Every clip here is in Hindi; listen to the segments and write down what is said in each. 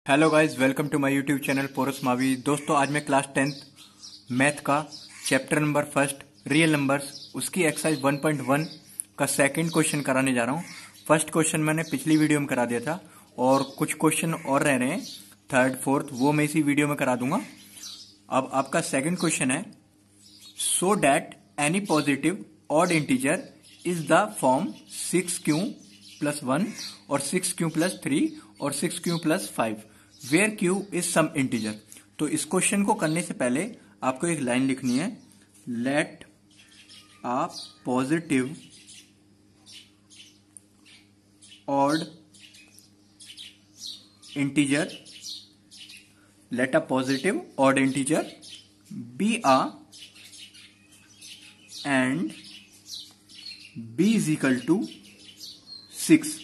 Hello guys, welcome to my YouTube channel Porus Mavi. दोस्तों, आज मैं क्लास 10th मैथ का chapter number first real numbers उसकी एक्सरसाइज 1.1 का सेकंड क्वेश्चन कराने जा रहा हूँ। फर्स्ट क्वेश्चन मैंने पिछली वीडियो में करा दिया था और कुछ क्वेश्चन और रह रहे हैं, थर्ड फोर्थ, वो मैं इसी वीडियो में करा दूंगा। अब आपका सेकंड क्वेश्चन है, so that any positive odd integer is the form 6q + 1 और 6q + 3 और 6q + 5 where q is some integer. तो इस क्वेश्चन को करने से पहले आपको एक लाइन लिखनी है, let a positive odd integer be a and b is equal to 6।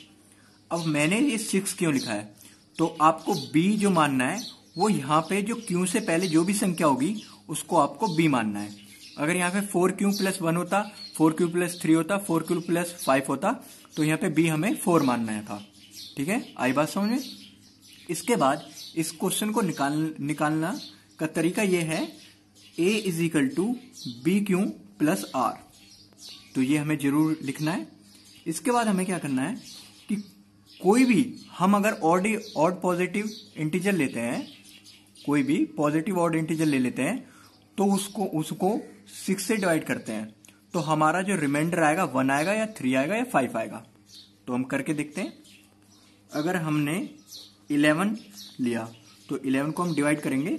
अब मैंने ये 6 क्यों लिखा है, तो आपको b जो मानना है वो यहाँ पे जो q से पहले जो भी संख्या होगी उसको आपको b मानना है। अगर यहाँ पे 4q + 1 होता, 4q + 3 होता, 4q + 5 होता, तो यहाँ पे b हमें 4 मानना था। ठीक है, आई बात समझ में। इसके बाद इस क्वेश्चन को निकालना का तरीका ये है, a is equal to bq + r। तो ये हमें जरूर लिखना है। इसके बाद हमें क्या करना है कि कोई भी हम अगर ऑड पॉजिटिव इंटीजर लेते हैं, कोई भी पॉजिटिव ऑड इंटीजर ले लेते हैं, तो उसको 6 से डिवाइड करते हैं, तो हमारा जो रिमाइंडर आएगा 1 आएगा या 3 आएगा या 5 आएगा। तो हम करके देखते हैं। अगर हमने 11 लिया तो 11 को हम डिवाइड करेंगे,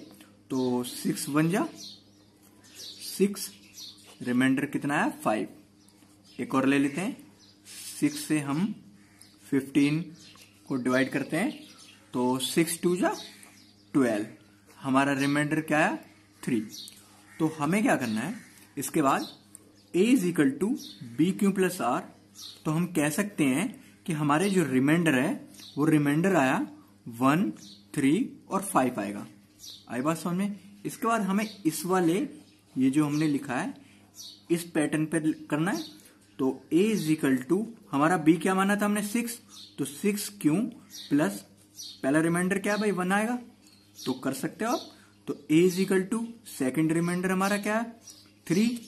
तो 6 1 जा 6, रिमाइंडर कितना आया 5। एक और ले लेते हैं, 6 से हम 15 को डिवाइड करते हैं, तो 6 2 जा 12, हमारा रिमाइंडर क्या आया 3। तो हमें क्या करना है, इसके बाद a is equal to bq + r। तो हम कह सकते हैं कि हमारे जो रिमाइंडर है वो रिमाइंडर आया 1 3 और 5 आएगा। आई बात समझ में। इसके बाद हमें इस वाले ये जो हमने लिखा है इस पैटर्न पे करना है। तो a इज इक्वल टू हमारा b क्या माना था हमने 6, तो 6q प्लस पहला रिमाइंडर क्या है भाई 1 आएगा, तो कर सकते हो आप। तो a is equal to second remainder हमारा क्या है 3,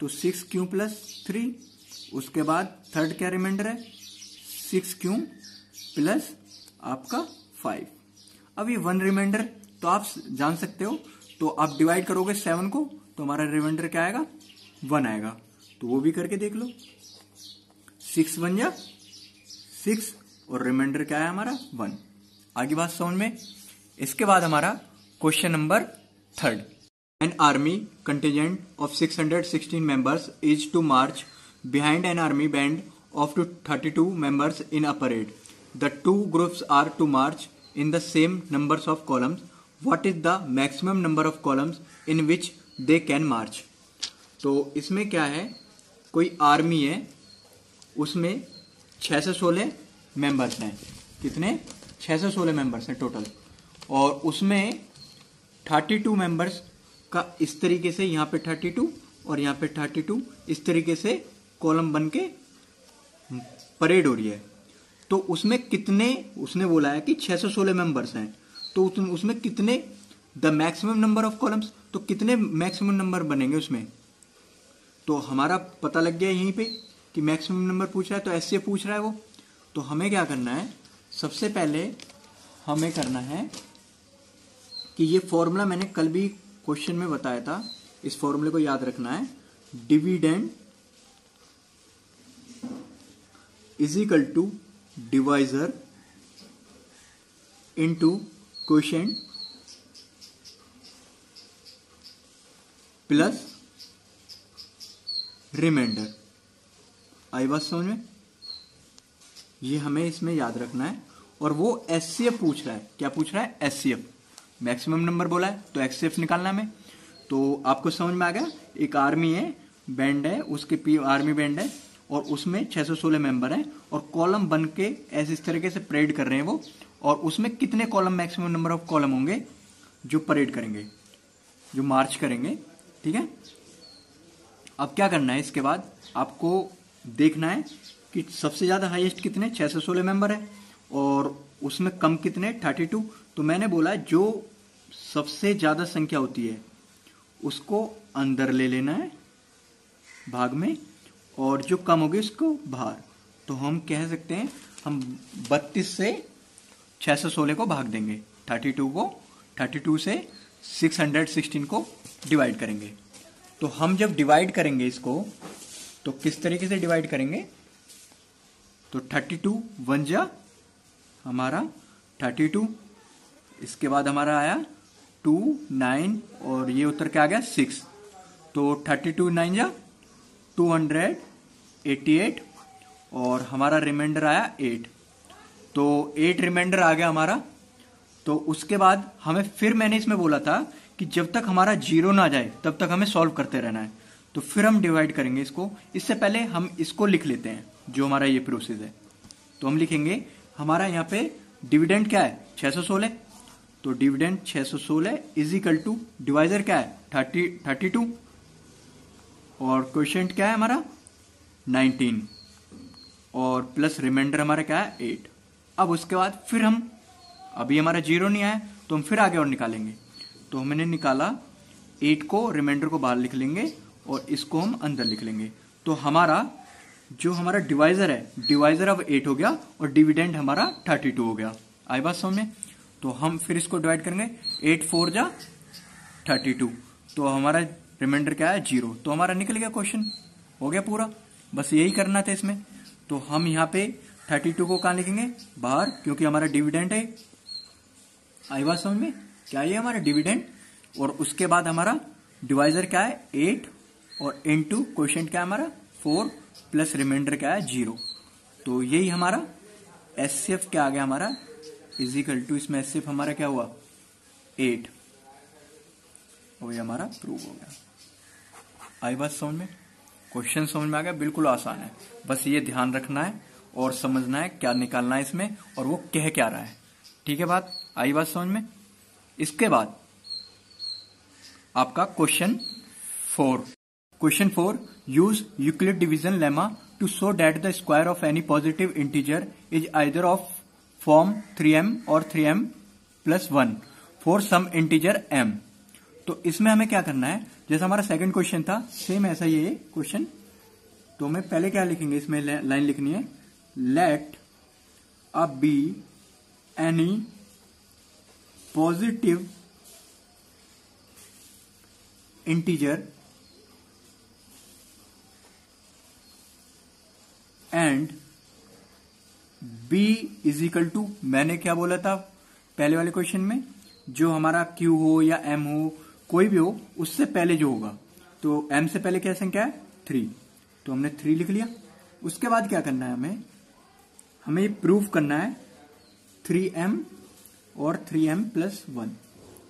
तो 6q + 3। उसके बाद थर्ड क्या रिमाइंडर है 6q प्लस आपका 5। अब ये 1 रिमाइंडर तो आप जान सकते हो, तो आप डिवाइड करोगे 7 को, तो हमारा रिमाइंडर क्या आएगा 1 आएगा। तो वो भी करके देख लो, 6 1 जा 6 और रिमाइंडर क्या है हमारा 1। आगे बात समझ में। इसके बाद हमारा question number third, an army contingent of 616 members is to march behind an army band of 32 members in a parade. The 2 groups are to march in the same numbers of columns. What is the maximum number of columns in which they can march. तो इसमें क्या है, कोई आर्मी है, उसमें 616 मेंबर्स हैं। कितने 616 मेंबर्स हैं टोटल, और उसमें 32 मेंबर्स का इस तरीके से यहाँ पे 32 और यहाँ पे 32 इस तरीके से कॉलम बन के परेड हो रही है। तो उसमें कितने, उसने बोला है कि 616 मेंबर्स हैं, तो उसमें कितने the maximum number of columns, तो कितने मैक्सिमम नंबर बनेंगे उसमें। तो हमारा पता लग गया यहीं पे कि मैक्सिमम नंबर पूछ रहा है, तो ऐसे पूछ रहा है वो। तो हमें क्या करना है, सबसे पहले हमें करना है कि ये फॉर्मूला मैंने कल भी क्वेश्चन में बताया था, इस फॉर्मूले को याद रखना है। Dividend is equal to divisor into quotient plus remainder. आई बात समझ में। ये हमें इसमें याद रखना है। और वो एचसीएफ पूछ रहा है, क्या पूछ रहा है एचसीएफ, मैक्सिमम नंबर बोला है तो एचसीएफ निकालना है। तो आपको समझ में आ गया, एक आर्मी है, बैंड है, उसके आर्मी बैंड है और उसमें 616 मेंबर हैं और कॉलम बन के ऐसे इस तरीके से परेड कर रहे हैं वो, और उसमें कितने column, maximum number of column होंगे जो परेड करेंगे, जो मार्च करेंगे। ठीक है, अब क्या करना है, इसके बाद आपको देखना है कि सबसे ज्यादा हाईएस्ट कितने 616 मेंबर है और उसमें कम कितने 32। तो मैंने बोला जो सबसे ज्यादा संख्या होती है उसको अंदर ले लेना है भाग में, और जो कम होगी उसको बाहर। तो हम कह सकते हैं हम 32 से 616 को भाग देंगे, 32 से 616 को डिवाइड करेंगे। तो हम जब डिवाइड करेंगे इसको तो किस तरीके से डिवाइड करेंगे, तो 32 1 जा हमारा 32, इसके बाद हमारा आया 2 9 और ये उत्तर क्या आ गया 6। तो 32 9 जा 288 और हमारा रिमाइंडर आया 8। तो 8 रिमाइंडर आ गया हमारा। तो उसके बाद हमें फिर मैंने इसमें बोला था कि जब तक हमारा 0 ना जाए तब तक हमें सॉल्व करते रहना है। तो फिर हम डिवाइड करेंगे इसको। इससे पहले हम इसको लिख लेते हैं जो हमारा ये प्रोसेस है। तो हम लिखेंगे हमारा यहाँ पे डिविडेंड क्या है 616, तो dividend 616 is equal to divisor क्या है 32 और क्वोशिएंट क्या है हमारा 19 और प्लस रिमाइंडर हमारा क्या है 8। अब उसके बाद फिर हम, अभी हमारा 0 नहीं आया तो हम फिर आगे और निकालेंगे। तो हमने निकाला 8 को, रिमाइंडर को बाहर लिख लेंगे और इसको हम अंदर लिख लेंगे। तो हमारा जो हमारा डिवाइजर है, डिवाइजर अब 8 हो गया और डिविडेंड हमारा 32 हो गया। आई बात समझ में? तो हम फिर इसको डिवाइड करेंगे, 8 4 जा 32, तो हमारा रिमाइंडर क्या है 0। तो हमारा निकल गया, क्वेश्चन हो गया पूरा। बस यही करना था इसमें। तो हम यहाँ पे 32 को कहाँ लिखेंगे बाहर, क्योंकि हमारा डिविडेंड है। आई बात समझ में? क्या ये हमारा डिविडेंड, और उसके बाद हमारा डिवाइजर क्या है 8 और इनटू क्वोशिएंट क्या है हमारा 4 प्लस रिमाइंडर क्या है 0। तो यही हमारा एचसीएफ क्या आ गया हमारा इज इक्वल टू, इसमें एचसीएफ हमारा क्या हुआ 8, और ये हमारा प्रूव हो गया। आई बात समझ में? क्वेश्चन समझ में आ गया? बिल्कुल आसान है, बस ये ध्यान रखना है और समझना है क्या निकालना है इसमें और वो कह क्या रहा है। ठीक है बात? आई बात समझ में? इसके बाद आपका question 4 use Euclid division lemma to show that the square of any positive integer is either of form 3m और 3m plus 1 for some integer m। तो इसमें हमें क्या करना है, जैसा हमारा सेकंड क्वेश्चन था सेम ऐसा ही है क्वेश्चन। तो हमें पहले क्या लिखेंगे, इसमें लाइन लिखनी है, let a be any positive integer and b is equal to, मैंने क्या बोला था पहले वाले क्वेश्चन में, जो हमारा q हो या m हो कोई भी हो उससे पहले जो होगा। तो m से पहले क्या संख्या है 3, तो हमने 3 लिख लिया। उसके बाद क्या करना है, हमें ये प्रूव करना है 3m और 3m प्लस 1,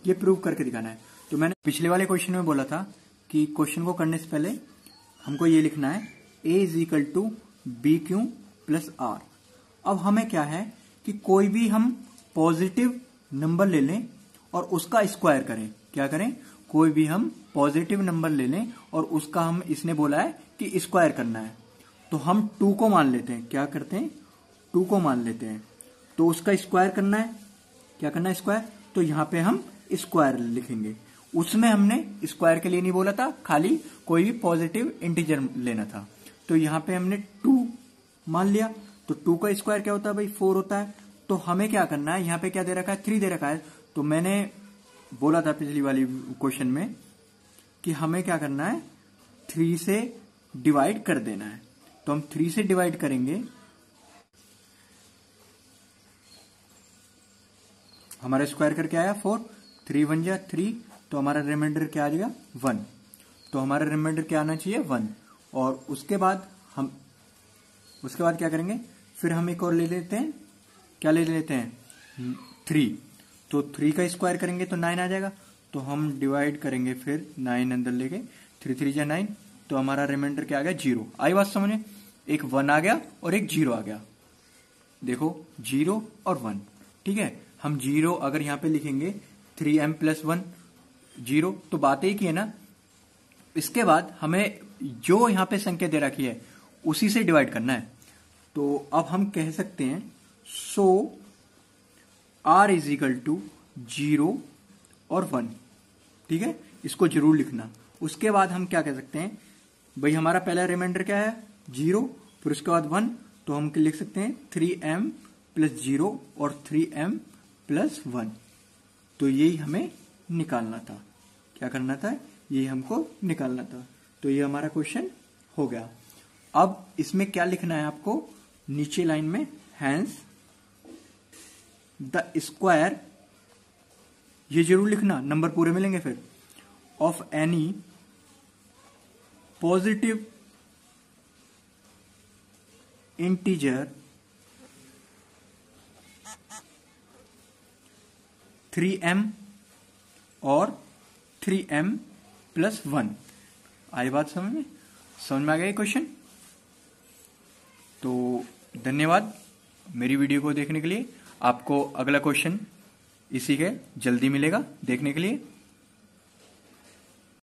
ये प्रूव करके दिखाना है। तो मैंने पिछले वाले क्वेश्चन में बोला था कि क्वेश्चन को करने से पहले हमको ये लिखना है a is equal to B Q plus R. अब हमें क्या है कि कोई भी हम पॉजिटिव नंबर ले लें और उसका स्क्वायर करें। क्या करें, कोई भी हम पॉजिटिव नंबर ले लें और उसका हम, इसने बोला है कि स्क्वायर करना है, तो हम 2 को मान लेते हैं। क्या करते हैं, 2 को मान लेते हैं। तो उसका स्क्वायर करना है, क्या करना है स्क्वायर, तो यहां पे हम स्क्वायर लिखेंगे। उसमें हमने स्क्वायर के लिए नहीं बोला था, खाली कोई भी पॉजिटिव इंटीजर लेना था। तो यहां पे हमने 2 मान लिया। तो 2 का स्क्वायर क्या होता है भाई 4 होता है। तो हमें क्या करना है, यहाँ पे क्या दे रखा है 3 दे रखा है। तो मैंने बोला था पिछली वाली क्वेश्चन में कि हमें क्या करना है 3 से डिवाइड कर देना है। तो हम 3 से डिवाइड करेंगे, हमारा स्क्वायर करके आया 4, 3 1 जा 3, तो हमारा रिमाइंडर क्या आ जाएगा 1। तो हमारा रिमाइंडर क्या आना चाहिए 1। और उसके बाद क्या करेंगे, फिर हम एक और ले लेते हैं, क्या ले लेते हैं 3। तो 3 का स्क्वायर करेंगे तो 9 आ जाएगा। तो हम डिवाइड करेंगे फिर 9 अंदर लेके, 3 3 जा 9, तो हमारा रिमाइंडर क्या आ गया 0। आई बात समझे? एक 1 आ गया और एक 0 आ गया। देखो 0 और 1, ठीक है। हम 0 अगर यहां पे लिखेंगे 3m प्लस 1 0, तो बात एक ही है ना। इसके बाद हमें जो यहां पे संख्या दे रखी है उसी से डिवाइड करना है। तो अब हम कह सकते हैं सो r इज इक्वल टू, 0 और 1, ठीक है, इसको जरूर लिखना। उसके बाद हम क्या कह सकते हैं, भाई हमारा पहला रिमाइंडर क्या है 0, फिर उसके बाद 1, तो हम लिख सकते हैं 3m + 0 और 3m + 1। तो यही हमें निकालना था, क्या करना था, यही हमको निकालना था। तो ये हमारा क्वेश्चन हो गया। अब इसमें क्या लिखना है आपको, नीचे लाइन में हैंस द स्क्वायर, ये जरूर लिखना, नंबर पूरे मिलेंगे फिर, of any positive integer 3m और 3m + 1। आई बात समझ में आ गया ये क्वेश्चन? तो धन्यवाद मेरी वीडियो को देखने के लिए। आपको अगला क्वेश्चन इसी के जल्दी मिलेगा देखने के लिए।